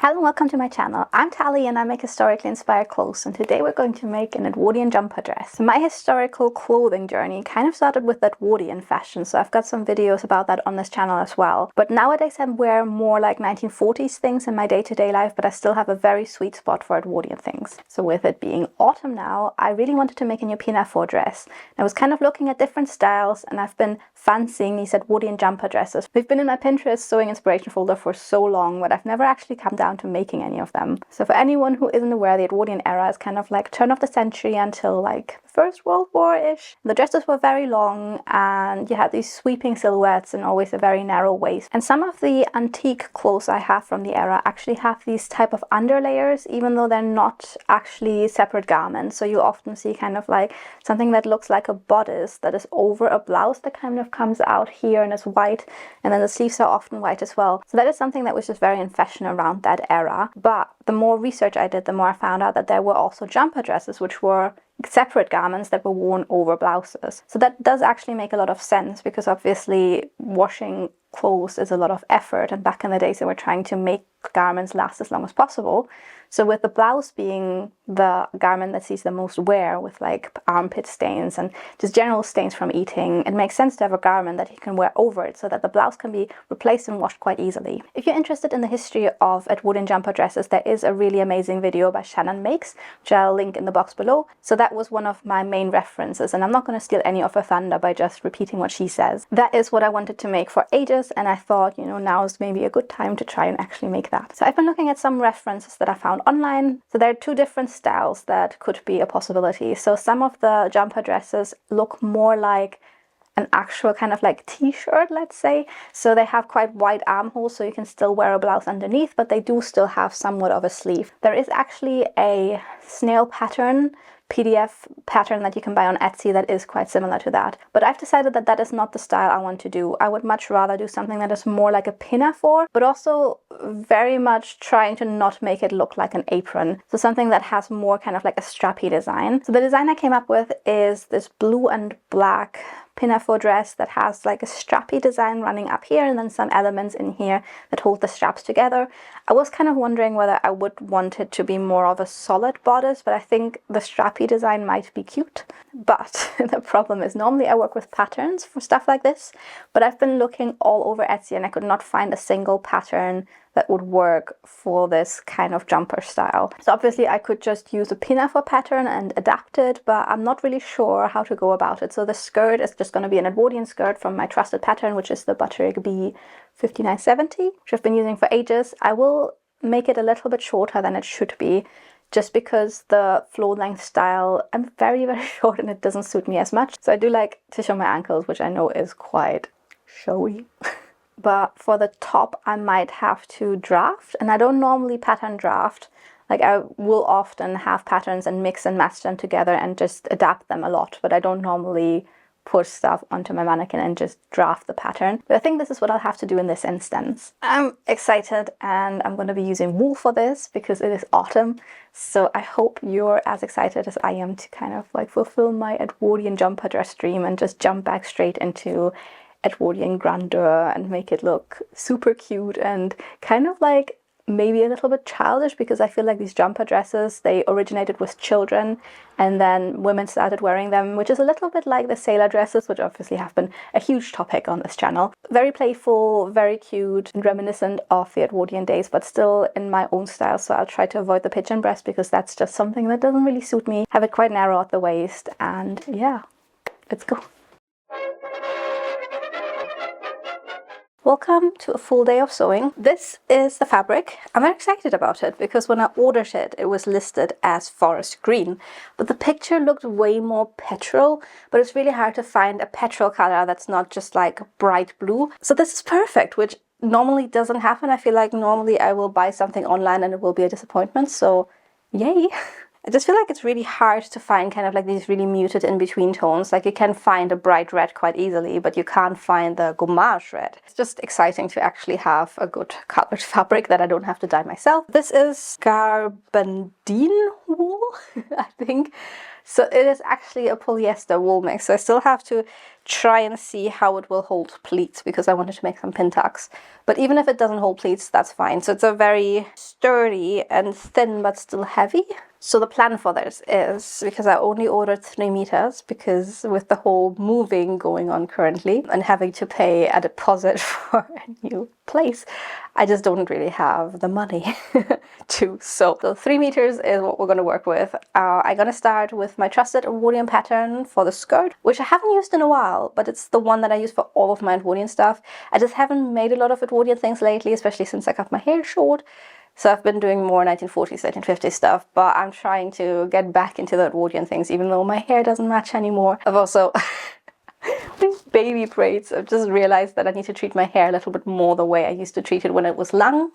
Hello and welcome to my channel. I'm Tally and I make historically inspired clothes, and today we're going to make an Edwardian jumper dress. My historical clothing journey kind of started with Edwardian fashion, so I've got some videos about that on this channel as well. But nowadays I wear more like 1940s things in my day-to-day life, but I still have a very sweet spot for Edwardian things. So with it being autumn now, I really wanted to make a new Pinafore dress. I was kind of looking at different styles and I've been fancying these Edwardian jumper dresses. They've been in my Pinterest sewing inspiration folder for so long, but I've never actually come down to making any of them. So for anyone who isn't aware, the Edwardian era is kind of like turn of the century until like First World War-ish. The dresses were very long and you had these sweeping silhouettes and always a very narrow waist. And some of the antique clothes I have from the era actually have these type of underlayers, even though they're not actually separate garments. So you often see kind of like something that looks like a bodice that is over a blouse that kind of comes out here and is white, and then the sleeves are often white as well. So that is something that was just very in fashion around that era. But the more research I did, the more I found out that there were also jumper dresses which were separate garments that were worn over blouses. So that does actually make a lot of sense, because obviously washing clothes is a lot of effort, and back in the days they were trying to make garments last as long as possible. So with the blouse being the garment that sees the most wear, with like armpit stains and just general stains from eating, it makes sense to have a garment that you can wear over it so that the blouse can be replaced and washed quite easily. If you're interested in the history of Edwardian jumper dresses, there is a really amazing video by Shannon Makes, which I'll link in the box below. So that was one of my main references, and I'm not going to steal any of her thunder by just repeating what she says. That is what I wanted to make for ages, and I thought, you know, now is maybe a good time to try and actually make that. So I've been looking at some references that I found online. So there are two different styles that could be a possibility. So some of the jumper dresses look more like an actual kind of like t-shirt, let's say. So they have quite wide armholes, so you can still wear a blouse underneath, but they do still have somewhat of a sleeve. There is actually a snail pattern PDF pattern that you can buy on Etsy that is quite similar to that. But I've decided that that is not the style I want to do. I would much rather do something that is more like a pinafore, but also very much trying to not make it look like an apron. So something that has more kind of like a strappy design. So the design I came up with is this blue and black pinafore dress that has like a strappy design running up here and then some elements in here that hold the straps together. I was kind of wondering whether I would want it to be more of a solid bodice, but I think the strappy design might be cute. But the problem is normally I work with patterns for stuff like this, but I've been looking all over Etsy and I could not find a single pattern that would work for this kind of jumper style. So obviously I could just use a pinafore pattern and adapt it, but I'm not really sure how to go about it. So the skirt is just going to be an Edwardian skirt from my trusted pattern, which is the Butterick B5970, which I've been using for ages. I will make it a little bit shorter than it should be, just because the floor length style, I'm very, very short and it doesn't suit me as much. So I do like to show my ankles, which I know is quite showy. But for the top, I might have to draft, and I don't normally pattern draft. Like I will often have patterns and mix and match them together and just adapt them a lot, but I don't normally put stuff onto my mannequin and just draft the pattern. But I think this is what I'll have to do in this instance. I'm excited and I'm going to be using wool for this because it is autumn. So I hope you're as excited as I am to kind of like fulfill my Edwardian jumper dress dream and just jump back straight into Edwardian grandeur and make it look super cute and kind of like maybe a little bit childish, because I feel like these jumper dresses, they originated with children and then women started wearing them, which is a little bit like the sailor dresses, which obviously have been a huge topic on this channel. Very playful, very cute and reminiscent of the Edwardian days, but still in my own style. So I'll try to avoid the pigeon breast because that's just something that doesn't really suit me. Have it quite narrow at the waist, and yeah, let's go. Welcome to a full day of sewing. This is the fabric. I'm very excited about it because when I ordered it, it was listed as forest green, but the picture looked way more petrol, but it's really hard to find a petrol color that's not just like bright blue. So this is perfect, which normally doesn't happen. I feel like normally I will buy something online and it will be a disappointment, so yay. I just feel like it's really hard to find kind of like these really muted in-between tones. Like you can find a bright red quite easily, but you can't find the gommage red. It's just exciting to actually have a good colored fabric that I don't have to dye myself. This is gabardine wool, I think. So it is actually a polyester wool mix. So I still have to try and see how it will hold pleats, because I wanted to make some pin tucks. But even if it doesn't hold pleats, that's fine. So it's a very sturdy and thin but still heavy. So the plan for this is, because I only ordered 3 meters, because with the whole moving going on currently and having to pay a deposit for a new place, I just don't really have the money to sew. So 3 meters is what we're going to work with. I'm going to start with my trusted Edwardian pattern for the skirt, which I haven't used in a while, but it's the one that I use for all of my Edwardian stuff. I just haven't made a lot of Edwardian things lately, especially since I cut my hair short. So I've been doing more 1940s, 1950s stuff, but I'm trying to get back into the Edwardian things, even though my hair doesn't match anymore. I've also, these baby braids, I've just realized that I need to treat my hair a little bit more the way I used to treat it when it was lang.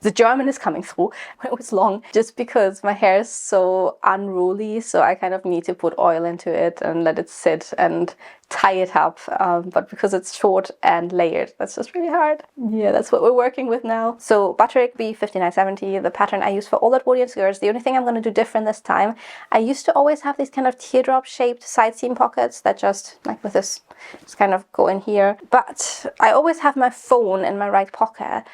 The German is coming through. When it was long, just because my hair is so unruly, so I kind of need to put oil into it and let it sit and tie it up. But because it's short and layered, that's just really hard. Yeah, that's what we're working with now. So Butterick B5970, the pattern I use for all Edwardian skirts. The only thing I'm going to do different this time, I used to always have these kind of teardrop shaped side seam pockets that just, like with this, just kind of go in here. But I always have my phone in my right pocket,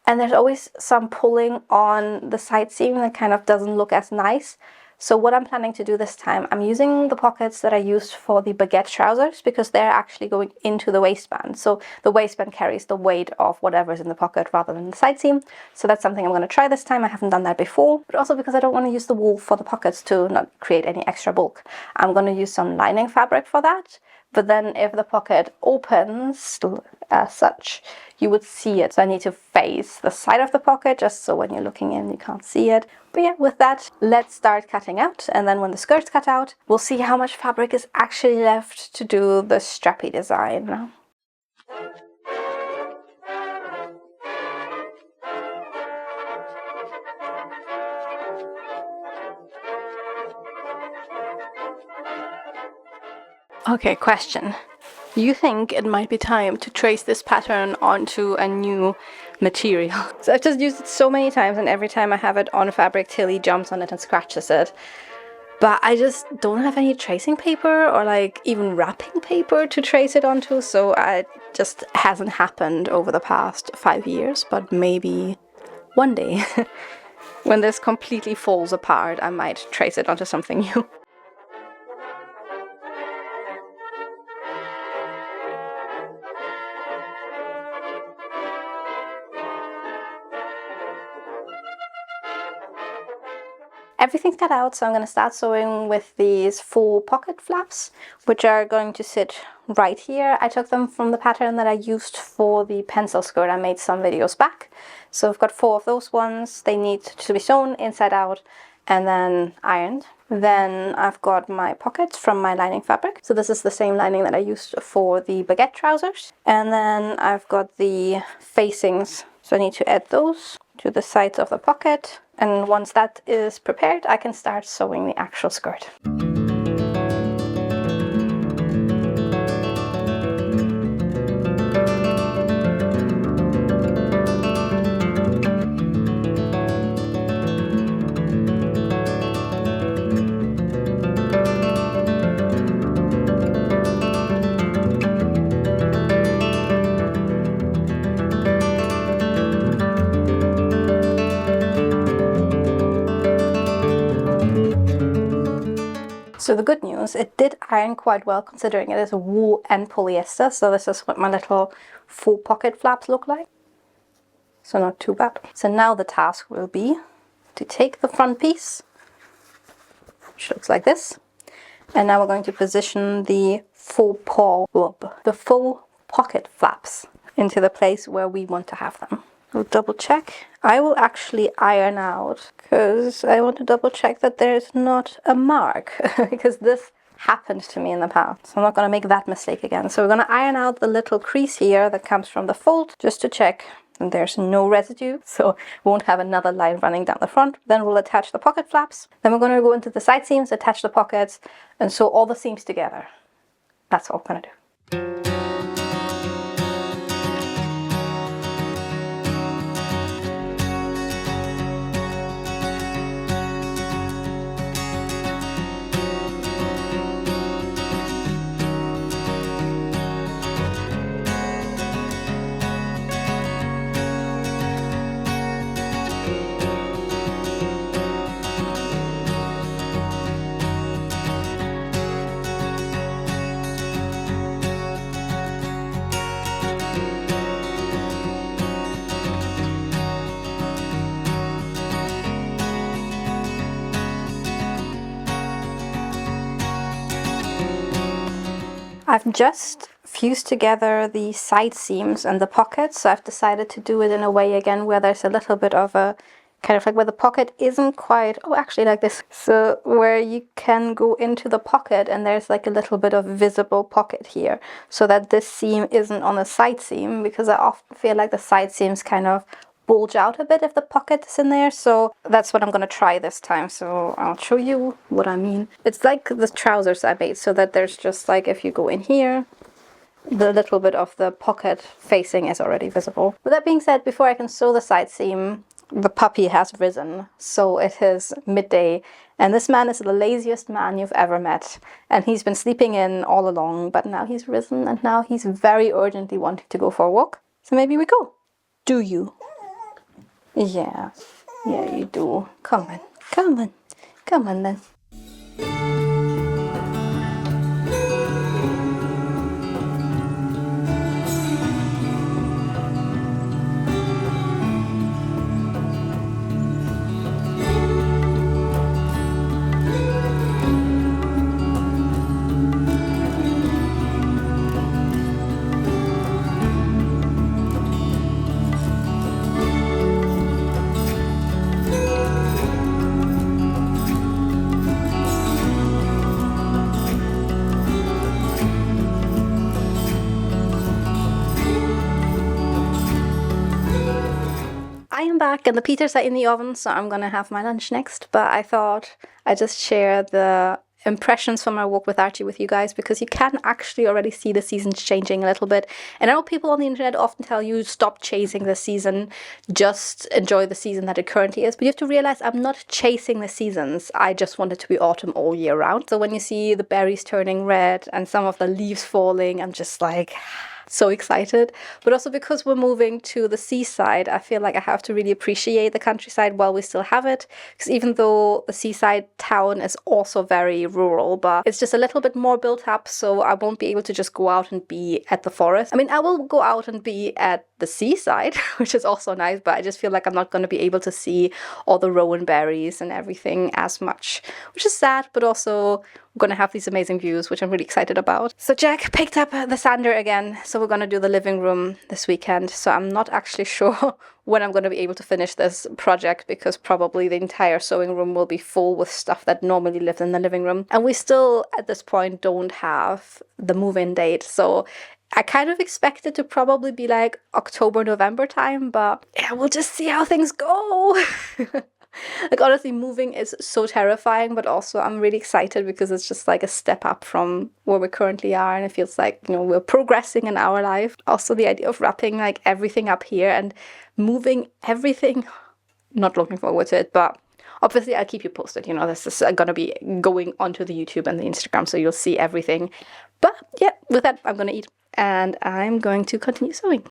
and there's always some pulling on the side seam that kind of doesn't look as nice. So what I'm planning to do this time, I'm using the pockets that I used for the baguette trousers, because they're actually going into the waistband. So the waistband carries the weight of whatever's in the pocket rather than the side seam. So that's something I'm going to try this time. I haven't done that before, but also because I don't want to use the wool for the pockets to not create any extra bulk. I'm going to use some lining fabric for that. But then if the pocket opens as such, you would see it. So I need to face the side of the pocket just so when you're looking in, you can't see it. But yeah, with that, let's start cutting out. And then when the skirt's cut out, we'll see how much fabric is actually left to do the strappy design. Okay, question. You think it might be time to trace this pattern onto a new material? So I've just used it so many times, and every time I have it on fabric, Tilly jumps on it and scratches it. But I just don't have any tracing paper or like even wrapping paper to trace it onto, so it just hasn't happened over the past 5 years, but maybe one day when this completely falls apart, I might trace it onto something new. Everything's cut out, so I'm going to start sewing with these 4 pocket flaps, which are going to sit right here. I took them from the pattern that I used for the pencil skirt I made some videos back. So I've got 4 of those ones. They need to be sewn inside out and then ironed. Then I've got my pockets from my lining fabric. So this is the same lining that I used for the baguette trousers. And then I've got the facings, so I need to add those to the sides of the pocket. And once that is prepared, I can start sewing the actual skirt. So the good news, it did iron quite well considering it is wool and polyester. So this is what my little 4 pocket flaps look like. So not too bad. So now the task will be to take the front piece, which looks like this. And now we're going to position the 4 pocket flaps into the place where we want to have them. We'll double check. I will actually iron out because I want to double check that there's not a mark because this happened to me in the past. So I'm not going to make that mistake again. So we're going to iron out the little crease here that comes from the fold just to check that there's no residue. So we won't have another line running down the front. Then we'll attach the pocket flaps. Then we're going to go into the side seams, attach the pockets, and sew all the seams together. That's what we're going to do. I've just fused together the side seams and the pockets, so I've decided to do it in a way again where there's a little bit of a kind of like where the pocket isn't quite, oh actually like this, so where you can go into the pocket and there's like a little bit of visible pocket here, so that this seam isn't on the side seam, because I often feel like the side seams kind of bulge out a bit if the pocket is in there. So that's what I'm gonna try this time. So I'll show you what I mean. It's like the trousers I made, so that there's just like, if you go in here, the little bit of the pocket facing is already visible. With that being said, before I can sew the side seam, the puppy has risen. So it is midday, and this man is the laziest man you've ever met, and he's been sleeping in all along, but now he's risen and now he's very urgently wanting to go for a walk. So maybe we go. Do you? Yeah, you do. Come on, come on, come on then. I am back and the pizzas are in the oven, so I'm gonna have my lunch next, but I thought I'd just share the impressions from my walk with Archie with you guys, because you can actually already see the seasons changing a little bit. And I know people on the internet often tell you stop chasing the season, just enjoy the season that it currently is, but you have to realize I'm not chasing the seasons. I just want it to be autumn all year round. So when you see the berries turning red and some of the leaves falling, I'm just like so excited. But also because we're moving to the seaside, I feel like I have to really appreciate the countryside while we still have it, because even though the seaside town is also very rural, but it's just a little bit more built up, so I won't be able to just go out and be at the forest. I mean, I will go out and be at the seaside, which is also nice, but I just feel like I'm not going to be able to see all the rowan berries and everything as much, which is sad, but also we're going to have these amazing views, which I'm really excited about. So Jack picked up the sander again, so we're going to do the living room this weekend. So I'm not actually sure when I'm going to be able to finish this project, because probably the entire sewing room will be full with stuff that normally lives in the living room. And we still, at this point, don't have the move-in date. So I kind of expect it to probably be like October, November time, but yeah, we'll just see how things go. Like, honestly, moving is so terrifying, but also I'm really excited because it's just like a step up from where we currently are, and it feels like, you know, we're progressing in our life. Also, the idea of wrapping like everything up here and moving everything, not looking forward to it, but obviously I'll keep you posted. You know, this is gonna be going onto the YouTube and the Instagram, so you'll see everything. But yeah, with that, I'm gonna eat and I'm going to continue sewing.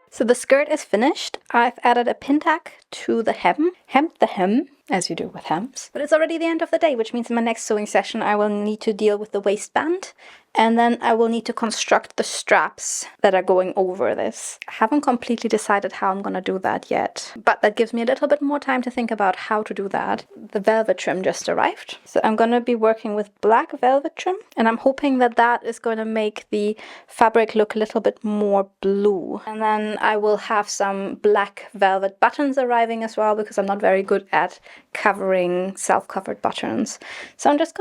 So the skirt is finished. I've added a pin tack to the hem, hemmed the hem, as you do with hems. But it's already the end of the day, which means in my next sewing session I will need to deal with the waistband, and then I will need to construct the straps that are going over this. I haven't completely decided how I'm gonna do that yet, but that gives me a little bit more time to think about how to do that. The velvet trim just arrived. So I'm gonna be working with black velvet trim, and I'm hoping that that is going to make the fabric look a little bit more blue. And then I will have some black velvet buttons arriving as well, because I'm not very good at covering self-covered buttons. So I'm just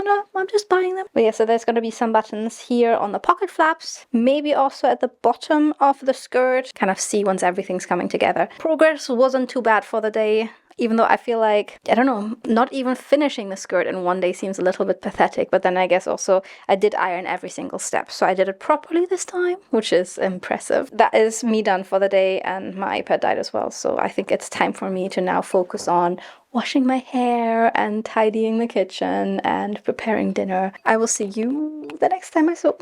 buying them. But yeah, so there's gonna be some buttons here on the pocket flaps, maybe also at the bottom of the skirt. Kind of see once everything's coming together. Progress wasn't too bad for the day, even though I feel like, I don't know, not even finishing the skirt in one day seems a little bit pathetic, but then I guess also I did iron every single step, so I did it properly this time, which is impressive. That is me done for the day, and my iPad died as well, so I think it's time for me to now focus on washing my hair and tidying the kitchen and preparing dinner. I will see you the next time I sew.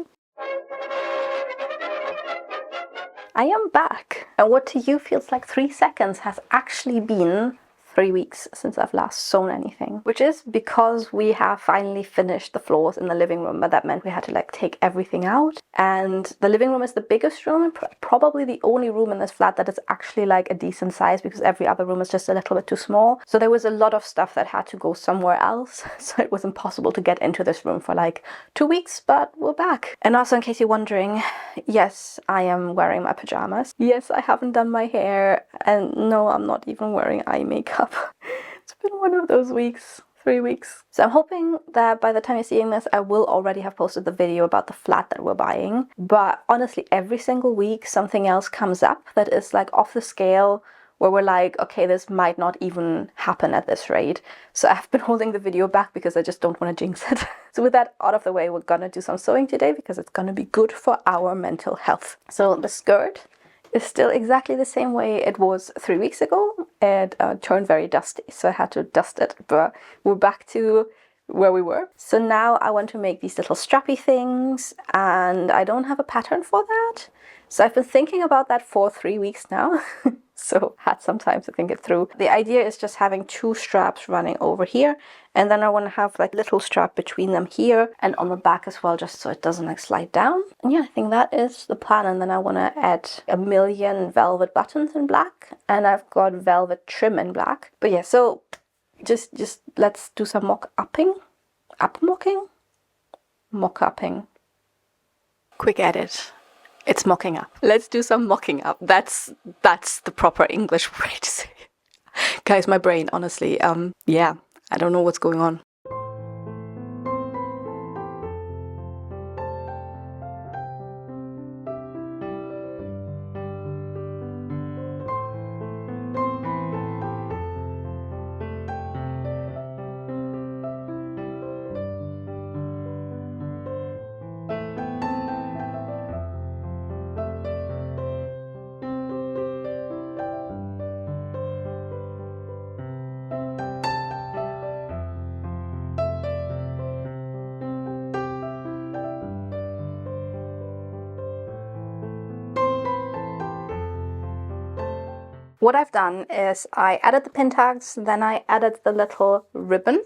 I am back. And what to you feels like 3 seconds has actually been 3 weeks since I've last sewn anything, which is because we have finally finished the floors in the living room, but that meant we had to like take everything out. And the living room is the biggest room and probably the only room in this flat that is actually like a decent size, because every other room is just a little bit too small. So there was a lot of stuff that had to go somewhere else. So it was impossible to get into this room for like 2 weeks, but we're back. And also, in case you're wondering, yes, I am wearing my pajamas. Yes, I haven't done my hair, and no, I'm not even wearing eye makeup. It's been one of those weeks, 3 weeks. So I'm hoping that by the time you're seeing this, I will already have posted the video about the flat that we're buying. But honestly, every single week something else comes up that is like off the scale, where we're like, okay, this might not even happen at this rate. So I've been holding the video back because I just don't want to jinx it. So with that out of the way, we're gonna do some sewing today because it's gonna be good for our mental health. So the skirt is still exactly the same way it was 3 weeks ago. It turned very dusty, so I had to dust it, but we're back to where we were. So now I want to make these little strappy things, and I don't have a pattern for that. So I've been thinking about that for 3 weeks now. So had some time to think it through. The idea is just having 2 straps running over here, and then I want to have like little strap between them here and on the back as well, just so it doesn't like slide down. And yeah, I think that is the plan. And then I want to add a million velvet buttons in black, and I've got velvet trim in black. But yeah, so just let's do some mock-upping. Mock-upping. Quick edit. It's mocking up. Let's do some mocking up. That's the proper English way to say it. Guys, my brain, honestly, yeah, I don't know what's going on. What I've done is I added the pin tags, then I added the little ribbon,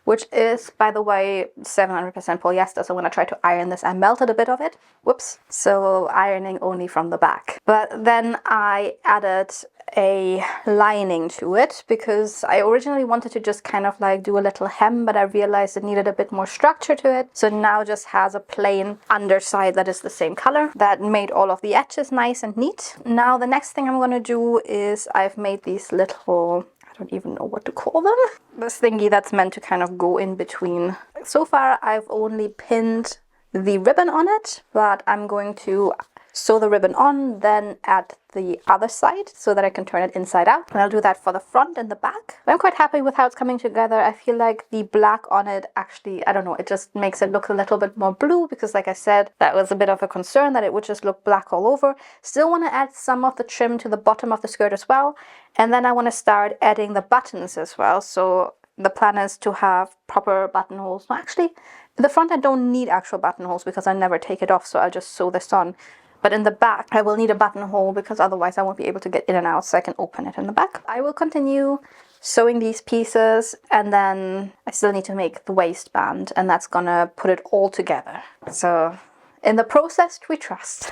which is, by the way, 700% polyester. So when I tried to iron this, I melted a bit of it. Whoops. So ironing only from the back. But then I added a lining to it because I originally wanted to just kind of like do a little hem, but I realized it needed a bit more structure to it. So now just has a plain underside that is the same color. That made all of the edges nice and neat. Now the next thing I'm going to do is I've made these little, I don't even know what to call them. This thingy that's meant to kind of go in between. So far I've only pinned the ribbon on it, but I'm going to sew the ribbon on, then add the other side so that I can turn it inside out. And I'll do that for the front and the back. But I'm quite happy with how it's coming together. I feel like the black on it actually, I don't know, it just makes it look a little bit more blue, because like I said, that was a bit of a concern that it would just look black all over. Still want to add some of the trim to the bottom of the skirt as well. And then I want to start adding the buttons as well. So the plan is to have proper buttonholes. No, actually, in the front I don't need actual buttonholes because I never take it off, so I'll just sew this on. But in the back, I will need a buttonhole because otherwise I won't be able to get in and out, so I can open it in the back. I will continue sewing these pieces, and then I still need to make the waistband, and that's gonna put it all together. So in the process, we trust.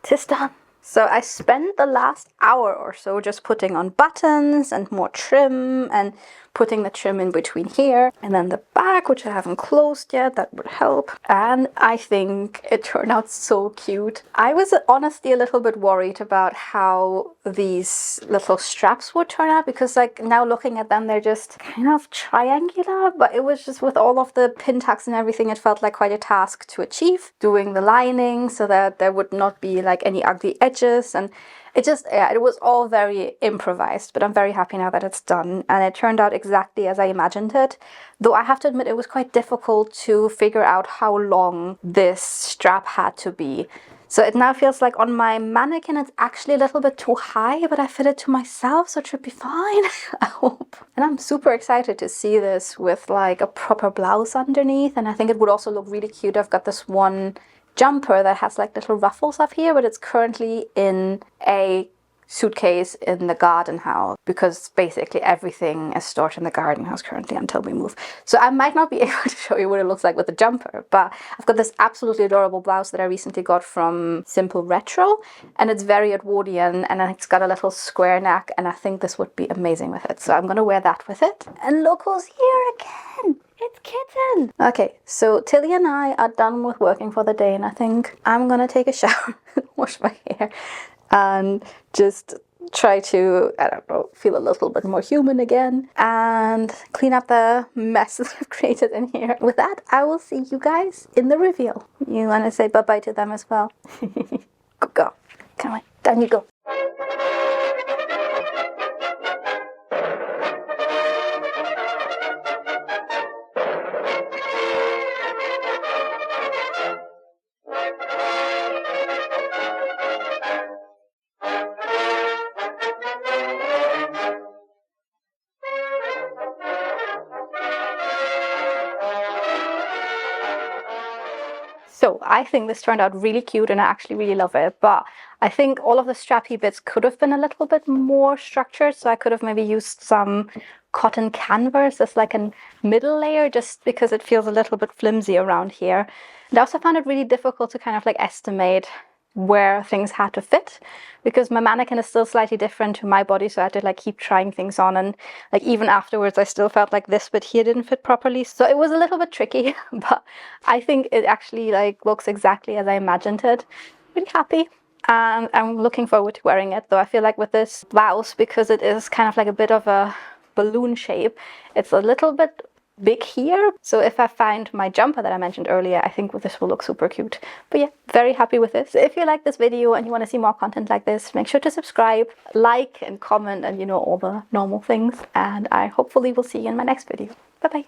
Tis done. So I spent the last hour or so just putting on buttons and more trim and putting the trim in between here, and then the back, which I haven't closed yet, that would help. And I think it turned out so cute. I was honestly a little bit worried about how these little straps would turn out, because like now looking at them, they're just kind of triangular, but it was just with all of the pin tags and everything, it felt like quite a task to achieve. Doing the lining so that there would not be like any ugly edges edges, and it just, yeah, it was all very improvised, but I'm very happy now that it's done, and it turned out exactly as I imagined it, though I have to admit it was quite difficult to figure out how long this strap had to be. So it now feels like on my mannequin it's actually a little bit too high, but I fit it to myself, so it should be fine, I hope. And I'm super excited to see this with like a proper blouse underneath, and I think it would also look really cute. I've got this one jumper that has like little ruffles up here, but it's currently in a suitcase in the garden house, because basically everything is stored in the garden house currently until we move. So I might not be able to show you what it looks like with the jumper, but I've got this absolutely adorable blouse that I recently got from Simple Retro, and it's very Edwardian, and it's got a little square neck, and I think this would be amazing with it. So I'm gonna wear that with it. And look who's here again! It's Kitten! Okay, so Tilly and I are done with working for the day, and I think I'm gonna take a shower, wash my hair, and just try to, I don't know, feel a little bit more human again and clean up the mess that I've created in here. With that, I will see you guys in the reveal. You want to say bye-bye to them as well? Go. Come on, down you go. So I think this turned out really cute, and I actually really love it, but I think all of the strappy bits could have been a little bit more structured, so I could have maybe used some cotton canvas as like a middle layer, just because it feels a little bit flimsy around here. And I also found it really difficult to kind of like estimate where things had to fit, because my mannequin is still slightly different to my body, so I had to like keep trying things on, and like even afterwards I still felt like this bit here didn't fit properly, so it was a little bit tricky. But I think it actually like looks exactly as I imagined it. Really happy, and I'm looking forward to wearing it. Though I feel like with this blouse, because it is kind of like a bit of a balloon shape, it's a little bit big here, so if I find my jumper that I mentioned earlier, I think this will look super cute. But yeah, very happy with this. So if you like this video and you want to see more content like this, make sure to subscribe, like and comment, and you know, all the normal things, and I hopefully will see you in my next video. Bye bye.